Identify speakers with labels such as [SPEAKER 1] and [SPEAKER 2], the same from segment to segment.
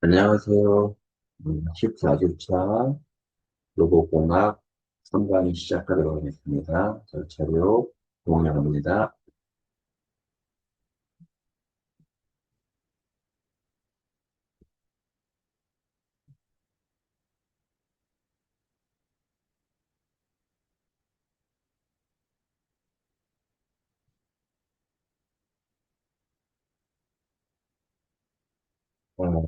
[SPEAKER 1] 안녕하세요. 14주차 로봇공학 3강이 시작하도록 하겠습니다. 저 차료 동영입니다. 어,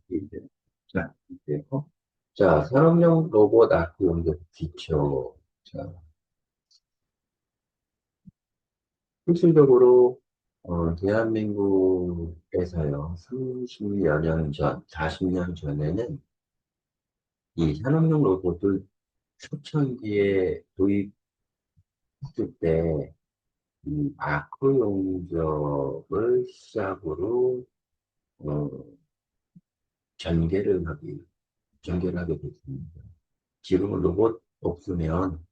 [SPEAKER 1] 이제, 자, 이제요. 자, 산업용 로봇 아크 용접 기초. 자, 실질적으로, 대한민국에서요, 30여 년 전, 40년 전에는 이 산업용 로봇을 초창기에 도입했을 때, 이 아크 용접을 시작으로 어, 전개를 하기, 전개를 하게 됐습니다. 지금은 로봇 없으면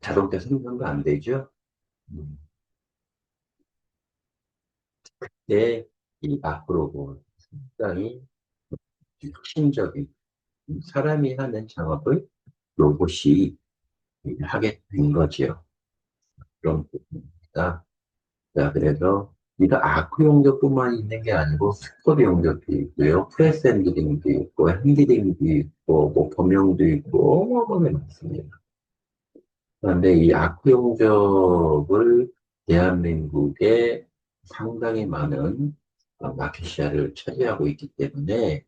[SPEAKER 1] 자동차 생산도 안 되죠. 음, 그때 이 아크 로봇 상당히 혁신적인 사람이 하는 작업을 로봇이 하게 된 거지요. 그런 부분입니다. 자, 그래서 이거 아크 용접뿐만 있는 게 아니고 스쿼드 용접도 있고요. 프레스 핸들링도 있고, 핸들링도 있고, 뭐 범용도 있고, 어마어마하게 많습니다. 그런데 이 아크 용접을 대한민국에 상당히 많은 마켓시아를 차지하고 있기 때문에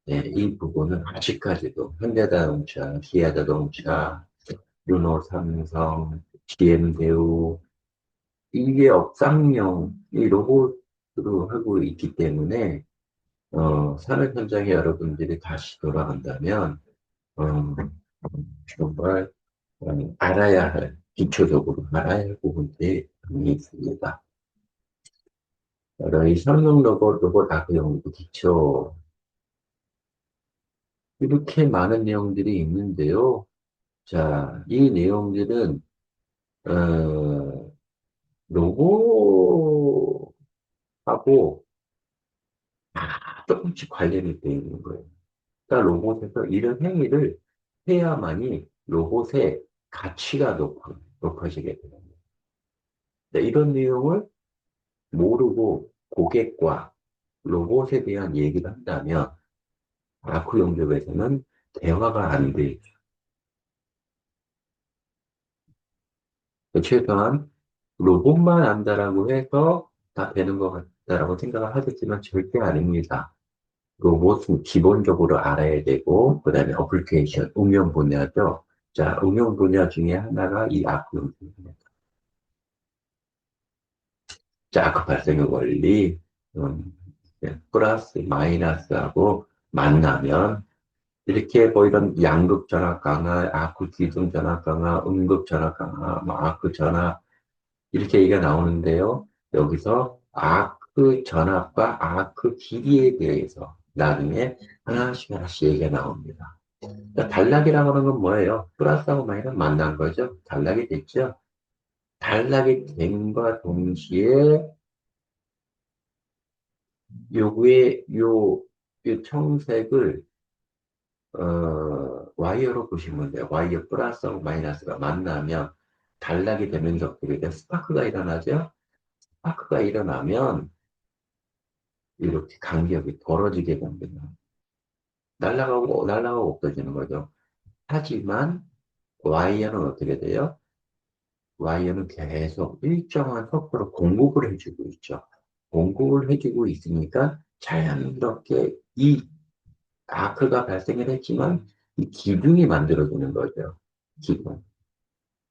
[SPEAKER 1] 네, 이 부분은 아직까지도 현대자동차, 기아자동차, 르노, 삼성, GM, 이게 업상용 이 로봇으로 하고 있기 때문에 산업 현장에 여러분들이 다시 돌아간다면 어, 정말 알아야 할 기초적으로 알아야 할 부분들이 많이 있습니다. 여러 이 산업용 로봇 아크용 기초 이렇게 많은 내용들이 있는데요. 자, 이 내용들은 어, 로봇하고 조금씩 관련이 되어 있는 거예요. 그러니까 로봇에서 이런 행위를 해야만이 로봇의 가치가 높아지게 됩니다. 이런 내용을 모르고 고객과 로봇에 대한 얘기를 한다면 아크 용접에서는 대화가 안 돼. 최소한 로봇만 안다라고 해서 다 되는 것 같다라고 생각을 하겠지만 절대 아닙니다. 로봇은 기본적으로 알아야 되고, 그 다음에 어플리케이션, 응용 분야죠. 자, 응용 분야 중에 하나가 이 아크 용접입니다. 자, 아크 발생의 원리, 음, 플러스, 마이너스하고 만나면 이렇게 뭐 이런 양극 전압 강화, 아크 기둥 전압 강화, 음극 전압 강화, 뭐 아크 전압 이렇게 얘기가 나오는데요. 여기서 아크 전압과 아크 길이에 대해서 나중에 하나씩 얘기가 나옵니다. 그러니까 단락이라고 하는 건 뭐예요? 플러스하고 마이너스 만난 거죠. 단락이 됐죠. 단락이 됨과 동시에 요구의 요 청색을 와이어로 보시면 돼요. 와이어 플러스하고 마이너스가 만나면 단락이 되면서 어떻게 돼요? 스파크가 일어나죠? 스파크가 일어나면 이렇게 간격이 벌어지게 됩니다. 날아가고 없어지는 거죠. 하지만 와이어는 어떻게 돼요? 와이어는 계속 일정한 속도로 공급을 해주고 있죠. 공급을 해주고 있으니까 자연스럽게 이 아크가 발생을 했지만 이 기둥이 만들어지는 거죠. 기둥.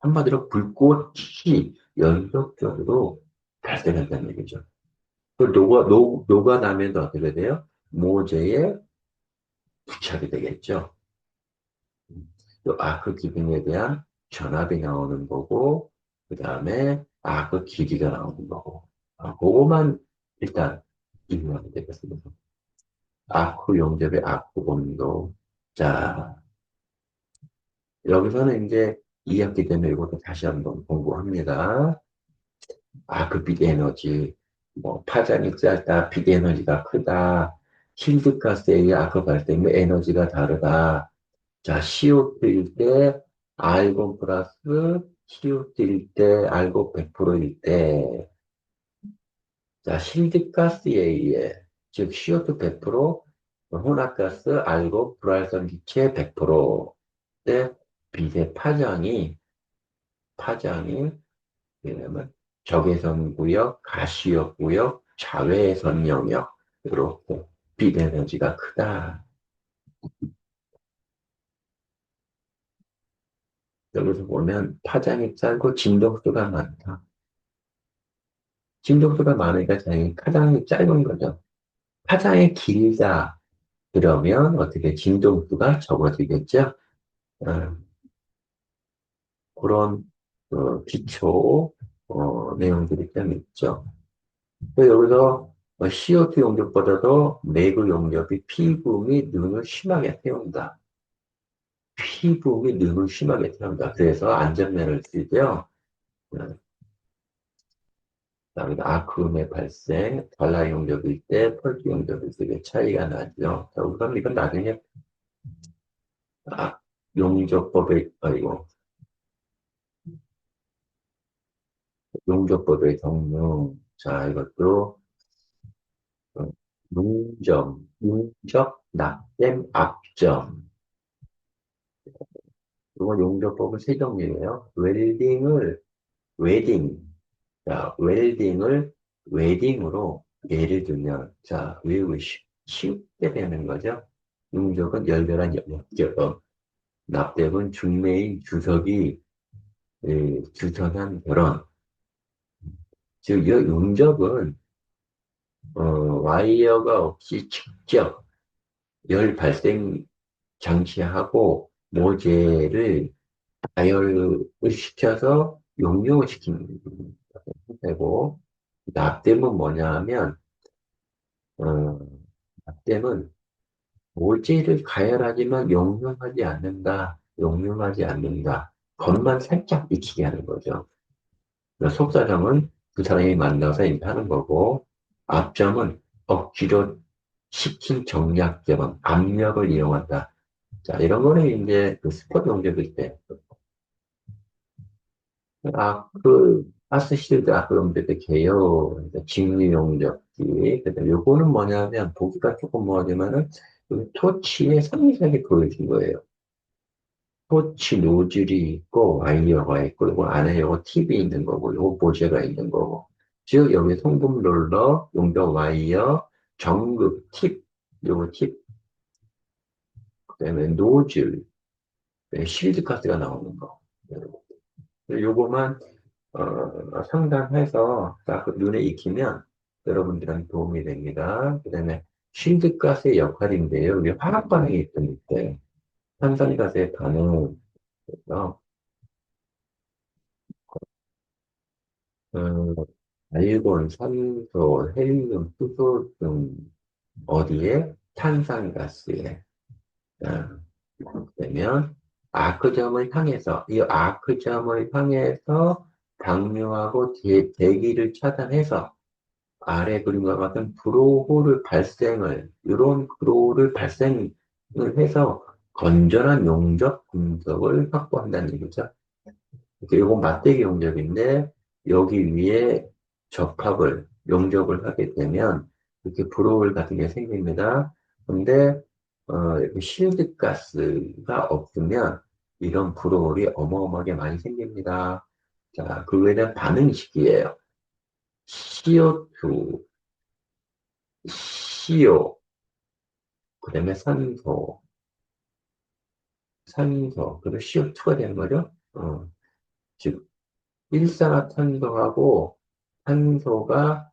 [SPEAKER 1] 한마디로 불꽃이 연속적으로 발생한다는 얘기죠. 녹아나면 어떻게 돼요? 모재에 부착이 되겠죠. 또 아크 기둥에 대한 전압이 나오는 거고, 그 다음에 아크 길이가 나오는 거고. 그거만 일단 이해하면 되겠습니다. 아크 용접의 아크 온도. 자, 여기서는 이제 2학기 되면 이것도 다시 한번 공부합니다. 아크 빛 에너지. 뭐 파장이 짧다, 빛에너지가 크다, 실드가스의 아크 발생 에너지가 다르다. 자, CO2일 때 알곤 플러스 CO2일 때 알곤 100%일 때, 자, 실드가스에 의해, 즉 CO2 100%, 혼합가스 알곤 불활성 기체 100%때 빛의 파장이 왜냐면 적외선 구역, 가시역 구역, 자외선 영역 이렇게 빛 에너지가 크다. 여기서 보면 파장이 짧고 진동수가 많다. 진동수가 많으니까 당연히 파장이 짧은 거죠. 파장이 길다. 그러면 어떻게 진동수가 적어지겠죠? 어, 그런 기초 내용들이 좀 있죠. 그래서 여기서 CO2 용접보다도 내구 용접이 피부 및 눈을 심하게 태운다. 피부 및 눈을 심하게 태운다. 그래서 안전면을 쓰고요. 그다음에 아크음의 발생, 발라 용접일 때, 펄기 용접일 때 차이가 나죠. 자, 우선 이건 나중에 아, 용접법의 아이고 용접법의 경우. 자, 이것도 용접, 납땜, 압점. 이건 용접법은 세 종류예요. 웨딩. 자, 웨딩으로 예를 들면, 자, 외우기 쉽게 되는 거죠. 용접은 열렬한 연결, 납땜은 중매인 주석이 주선한 결혼. 즉, 이 용접은 와이어가 없이 직접 열 발생 장치하고 모재를 다열을 시켜서 용융을 시키는 형태고, 납땜은 뭐냐 하면, 어, 납땜은 모재를 가열하지만 용융하지 않는다. 겉만 살짝 익히게 하는 거죠. 그러니까 속사정은 두 사람이 만나서 이렇게 하는 거고, 압점은 억지로 시킨 정략 개방, 압력을 이용한다. 자, 이런 거는 이제 그 스포츠 용접일 때, 가스실드 아크 용접의 개요, 직류 용접기. 그다음에 요거는 뭐냐면, 보기가 조금 뭐하지만은, 그 토치에 상세하게 보여준 거예요. 토치 노즐이 있고, 와이어가 있고, 이거 안에 요거 팁이 있는 거고, 요거 보제가 있는 거고. 즉, 여기 송금 롤러, 용접 와이어, 전극, 팁, 요거 팁, 그다음에 노즐, 실드 카드가 나오는 거. 요거만 상담해서 딱 눈에 익히면 여러분들한테 도움이 됩니다. 그다음에 실드가스의 역할인데요. 이게 화학 반응이 있을 때 탄산가스의 반응에서 어, 알곤, 산소, 헬륨, 수소 등 어디에 탄산가스에 되면 아크점을 향해서 이 아크점을 향해서 방류하고 대기를 차단해서 아래 그림과 같은 이런 브로우를 발생을 해서 건전한 용접 분석을 확보한다는 얘기죠. 이건 맞대기 용접인데, 여기 위에 용접을 하게 되면, 이렇게 브로우 같은 게 생깁니다. 근데, 이렇게 실드 가스가 없으면, 이런 브로우이 어마어마하게 많이 생깁니다. 자, 그 외에는 반응식이에요. CO2, CO, 그 다음에 그리고 CO2가 되는 거죠. 즉, 일산화탄소하고 탄소가,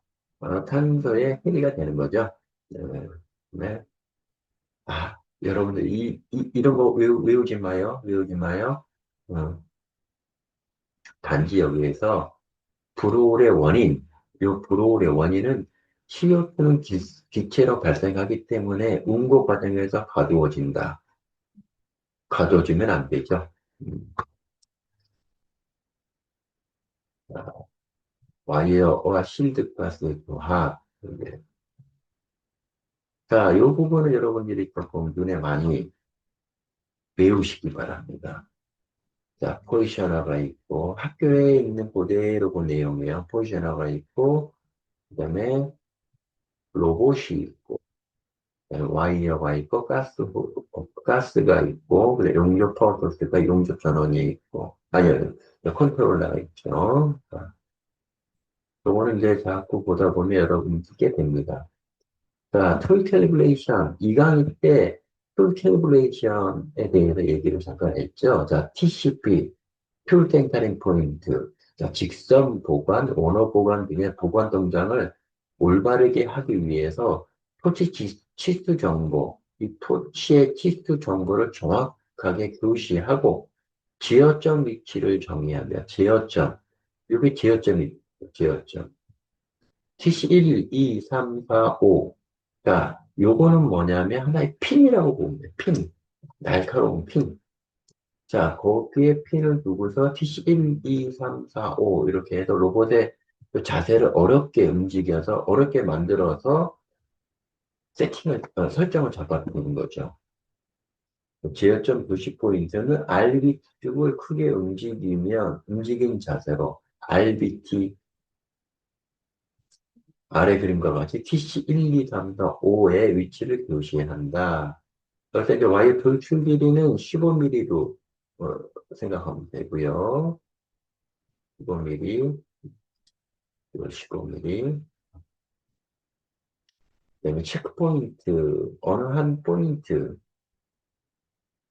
[SPEAKER 1] 탄소의 해리가 되는 거죠. 네. 네. 여러분들, 이런 거 외우지 마요. 외우지 마요. 어, 단지 여기에서 불호의 원인, 이 불호의 원인은 CO2는 기체로 발생하기 때문에 운고 과정에서 가두어진다. 가둬주면 안 되죠. 음, 와이어와 실드 가스 조합. 이게. 자, 이 부분은 여러분들이 조금 눈에 많이 외우시기 바랍니다. 자, 포지셔너가 있고, 학교에 있는 그대로 그 내용이에요. 포지셔너가 있고, 그 다음에 로봇이 있고, 그다음에 와이어가 있고, 가스가 있고, 그다음에 용접 파워 소스가 용접 전원이 있고, 아니요, 컨트롤러가 있죠. 자, 요거는 이제 자꾸 보다 보면 여러분 듣게 됩니다. 자, 툴 캘리브레이션. 이 강의 때 툴 캘리브레이션에 대해서 얘기를 잠깐 했죠. 자, TCP, 툴 센터링 포인트. 자, 직선 보관, 원어 보관 등의 보관 동작을 올바르게 하기 위해서 치수 정보, 이 토치의 치수 정보를 정확하게 교시하고 지어점 위치를 정의하며 지어점, 여기 지어점이, 지어점. TC1, 2, 3, 4, 5. 자, 요거는 뭐냐면 하나의 핀이라고 보면 돼. 핀. 날카로운 핀. 자, 거기에 핀을 두고서 TC1, 2, 3, 4, 5 이렇게 해서 로봇의 그 자세를 어렵게 움직여서 어렵게 만들어서 설정을 잡아두는 거죠. 제어점 90포인트는 RBT축을 크게 움직인 자세로 RBT 아래 그림과 같이 TC1, 2, 3, 4, 5의 위치를 교시한다. 그래서 이제 와이어 돌출 길이는 15mm로 생각하면 되고요. 15mm, 이거 15mm. 그다음에 체크포인트, 어느 한 포인트.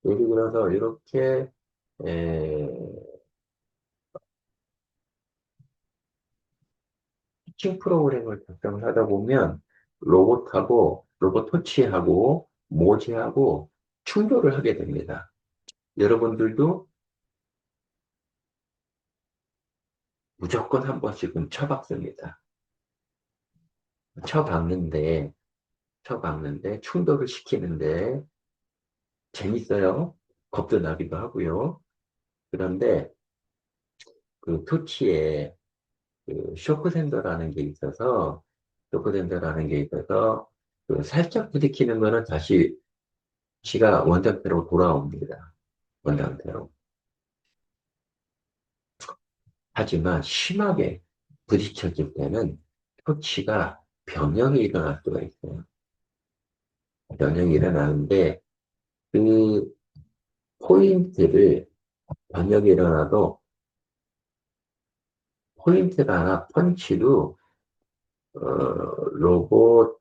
[SPEAKER 1] 예를 들어서 이렇게 에, 피칭 프로그램을 작성을 하다 보면 로봇 터치하고 모지하고 충돌을 하게 됩니다. 여러분들도 무조건 한 번씩은 쳐박습니다. 쳐박는데, 쳐박는데 충돌을 시키는데 재밌어요. 겁도 나기도 하고요. 그런데 그 토치에 그 쇼크 센서라는 게 있어서 그 살짝 부딪히는 거는 다시 지가 원상태로 돌아옵니다. 원상태로. 하지만 심하게 부딪혔을 때는 토치가 변형이 일어날 수가 있어요. 변형이 일어나는데 그 포인트를 변형이 일어나도 포인트가 하나 펀치로 어, 로봇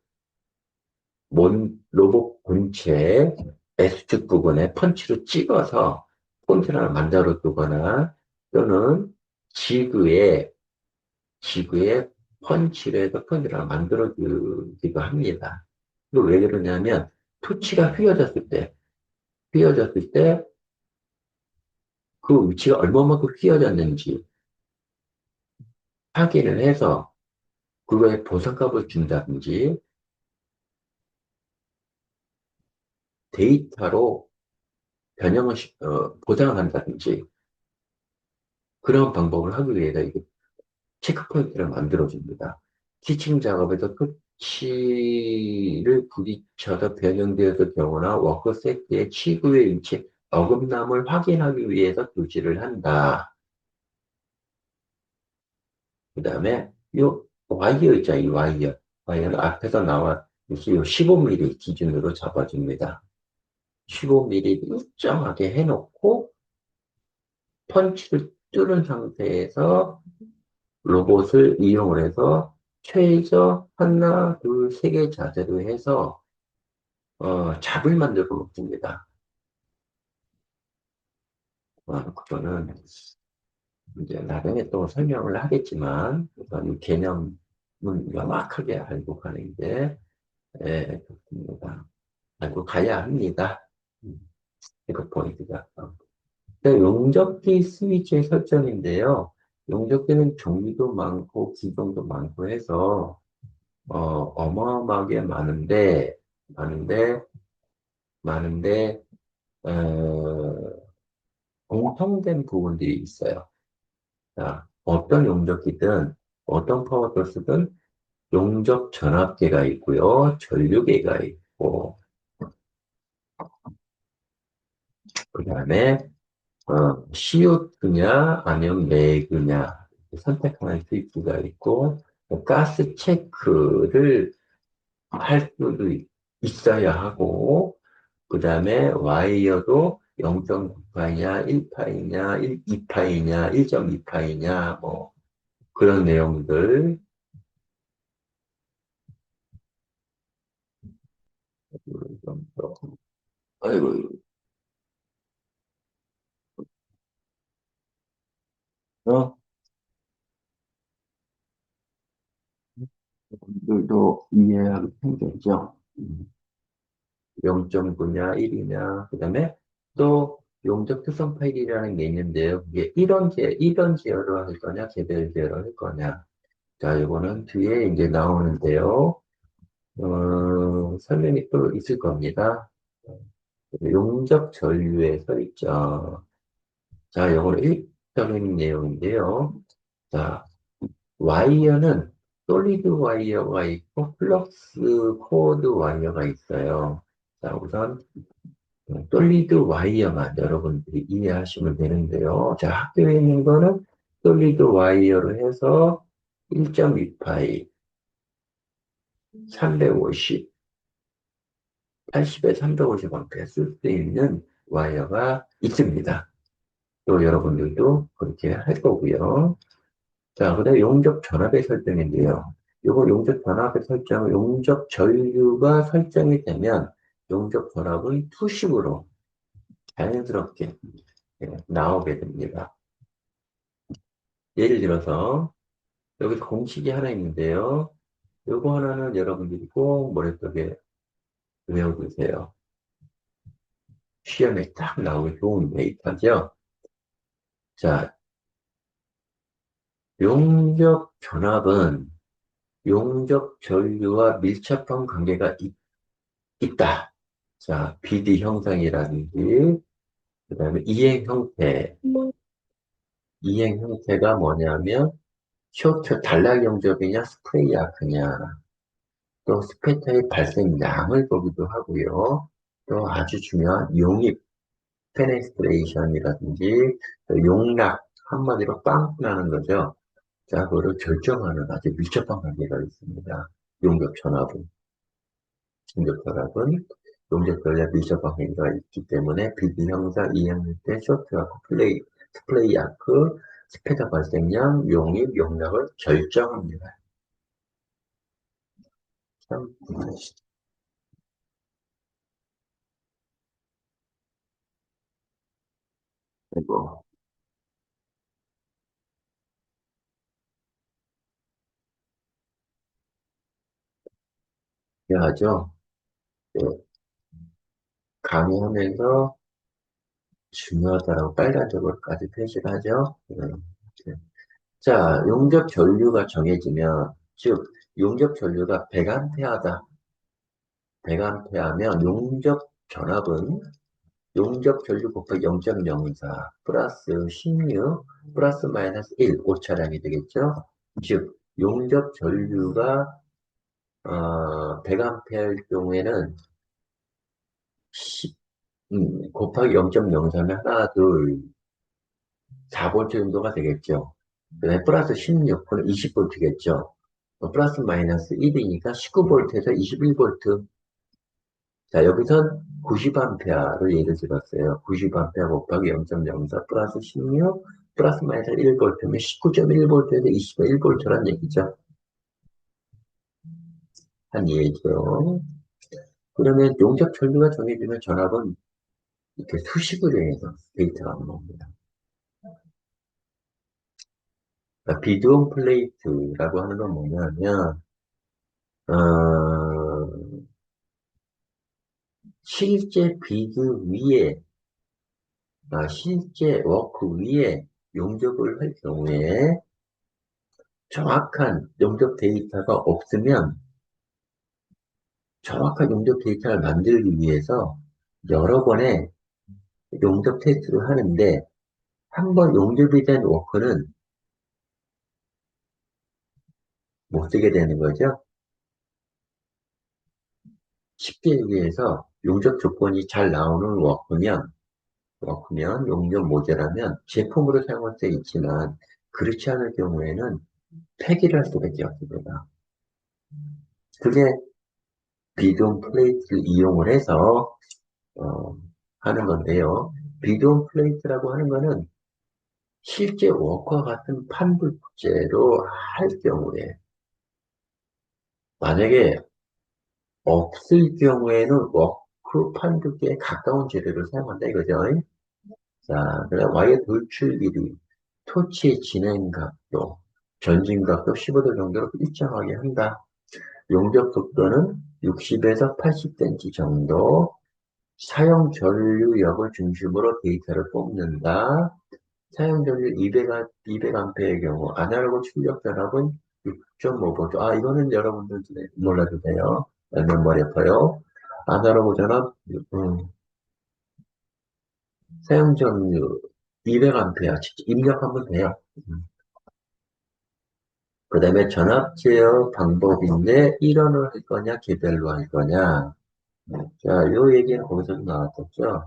[SPEAKER 1] 로봇 본체 S축 부분에 펀치로 찍어서 포인트를 하나 만들어 두거나 또는 지그에 지그에 펀치를 해서 펀치를 하나 만들어 주기도 합니다. 이거 왜 그러냐면 토치가 휘어졌을 때 그 위치가 얼마만큼 휘어졌는지 확인을 해서 그거에 보상값을 준다든지 데이터로 보상을 한다든지 그런 방법을 하기 위해서 이게 체크포인트를 만들어줍니다. 티칭 작업에서 토치를 부딪혀서 변형되었을 경우나 워크 세트의 치구의 위치, 어긋남을 확인하기 위해서 교시를 한다. 그 다음에 요 와이어 있잖아, 이 와이어. 와이어는 앞에서 나와 있이 15mm 기준으로 잡아줍니다. 15mm 일정하게 해놓고 펀치를 뚫은 상태에서 로봇을 이용을 해서 최저 하나, 둘, 세 개 자세로 해서 잡을 만들어 놓습니다. 그거는 이제 나중에 또 설명을 하겠지만 우선 이 개념은 명확하게 알고 가는 게 좋습니다. 알고 가야 합니다. 이거 포인트가. 용접기 스위치의 설정인데요. 용접기는 종류도 많고 기종도 많고 해서 어마어마하게 많은데, 많은데, 공통된 부분들이 있어요. 자, 어떤 용접기든 어떤 파워 소스든 용접 전압계가 있고요. 전류계가 있고, 그 다음에 CO2냐 아니면 매그냐 선택하는 스위치가 있고, 가스 체크를 할 수도 있어야 하고, 그 다음에 와이어도 0.9파이냐, 1파이냐, 2파이냐, 1.2파이냐, 뭐, 그런 내용들. 좀 더, 아이고, 어? 분들도 이해하기 힘들죠. 0.9냐, 1이냐, 그 다음에 또 용접 특성 파일이라는 게 있는데요. 그게 이런 제어를 할 거냐, 개별 제어를 할 거냐. 자, 이거는 뒤에 이제 나오는데요. 설명이 또 있을 겁니다. 용접 전류에 서 있죠. 자, 이거는 일적인 내용인데요. 자, 와이어는 솔리드 와이어가 있고 플럭스 코드 와이어가 있어요. 자, 우선 솔리드 와이어만 여러분들이 이해하시면 되는데요. 자, 학교에 있는 거는 솔리드 와이어로 해서 1.2파이, 350, 80에 350A 쓸 수 있는 와이어가 있습니다. 또 여러분들도 그렇게 할 거고요. 자, 그다음에 용접 전압의 설정인데요. 요거 용접 전압의 설정, 용접 전류가 설정이 되면 용접 전압은 투식으로 자연스럽게 나오게 됩니다. 예를 들어서 여기 공식이 하나 있는데요. 요거 하나는 여러분들이 꼭 머릿속에 외워두세요. 시험에 딱 나오기 좋은 데이터죠. 자, 용접 전압은 용접 전류와 밀접한 관계가 있다. 자, BD 형상이라든지, 그 다음에 이행 형태. 이행 형태가 뭐냐면, 쇼트 단락 용접이냐, 스프레이 아크냐, 또 스페터의 발생량을 보기도 하고요. 또 아주 중요한 용입, 페네스트레이션이라든지, 용락, 한마디로 빵 나는 거죠. 자, 그거를 결정하는 아주 밀접한 관계가 있습니다. 용접 전압은. 중력결합은 용접결합 밀접한 관계가 있기 때문에 비비 형사 이행할 때 쇼트아크, 스플레이 아크, 스페더 발생량, 용입, 용락을 결정합니다. 참, 그리고, 해야죠. 네, 강의하면서 중요하다라고 빨간색으로까지 표시를 하죠. 네. 자, 용접 전류가 정해지면, 즉, 용접 전류가 100A다. 100A면 용접 전압은 용접 전류 곱하기 0.04 플러스 16 플러스 마이너스 1 오차량이 되겠죠. 즉 용접 전류가 100A일 경우에는 10, 곱하기 0.04면 하나, 둘, 4V 정도가 되겠죠. 그다음에 플러스 16, 그럼 20V겠죠. 플러스 마이너스 1이니까 19V에서 21V. 자, 여기선 90A를 예를 들었어요. 90A 곱하기 0.04 플러스 16 플러스 마이너스 1V면 19.1V에서 21V란 얘기죠. 한 이해죠. 그러면 용접 전류가 정해지면 전압은 이렇게 수식으로 해서 데이터가 나옵니다. 그러니까 비드온 플레이트라고 하는 건 뭐냐면, 어, 실제 비드 위에, 실제 워크 위에 용접을 할 경우에 정확한 용접 데이터가 없으면 정확한 용접 데이터를 만들기 위해서 여러 번의 용접 테스트를 하는데 한 번 용접이 된 워크는 못 쓰게 되는 거죠. 쉽게 얘기해서 용접 조건이 잘 나오는 워크면 용접 모자라면 제품으로 사용할 수 있지만 그렇지 않을 경우에는 폐기를 할 수밖에 없습니다. 그게 비돈 플레이트를 이용을 해서 어, 하는 건데요. 비돈 플레이트라고 하는 거는 실제 워크와 같은 판부재로 할 경우에 만약에 없을 경우에는 워크 판두기에 가까운 재료를 사용한다 이거죠. 자, 그다음 와이어 돌출 길이, 토치의 진행 각도, 전진 각도 15도 정도로 일정하게 한다. 용접 속도는 60에서 80cm 정도, 사용 전류역을 중심으로 데이터를 뽑는다. 사용 전류 200A의 경우, 아날로그 출력 전압은 6.5V. 아, 이거는 여러분들 몰라도 돼요. 메모리 아파요. 아날로그 전압, 사용 전류 200A, 입력하면 돼요. 그 다음에 전압 제어 방법인데, 일원을 할 거냐, 개별로 할 거냐. 자, 요 얘기는 거기서 나왔었죠.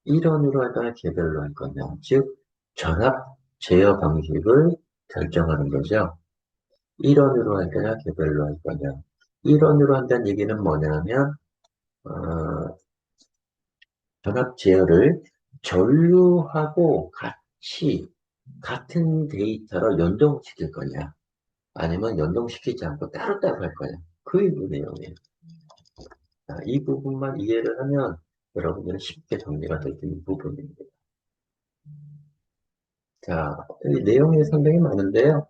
[SPEAKER 1] 일원으로 할 거냐, 개별로 할 거냐. 즉, 전압 제어 방식을 결정하는 거죠. 일원으로 할 거냐, 개별로 할 거냐. 일원으로 한다는 얘기는 뭐냐면, 어, 전압 제어를 전류하고 같은 데이터로 연동시킬 거냐, 아니면 연동시키지 않고 따로따로 할 거냐. 그 내용이에요. 자, 이 부분만 이해를 하면 여러분들은 쉽게 정리가 될 수 있는 부분입니다. 자, 이 내용이 상당히 많은데요.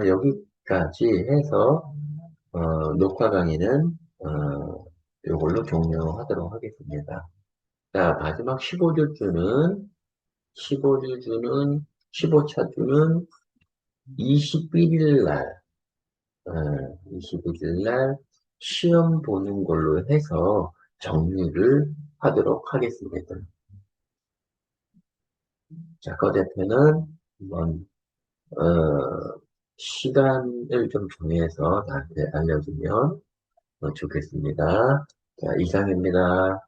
[SPEAKER 1] 여기까지 해서 녹화 강의는 이걸로 종료하도록 하겠습니다. 자, 마지막 15차 주는 21일 날, 21일 날 시험 보는 걸로 해서 정리를 하도록 하겠습니다. 자, 그 대표는 한번, 시간을 좀 정해서 나한테 알려주면 좋겠습니다. 자, 이상입니다.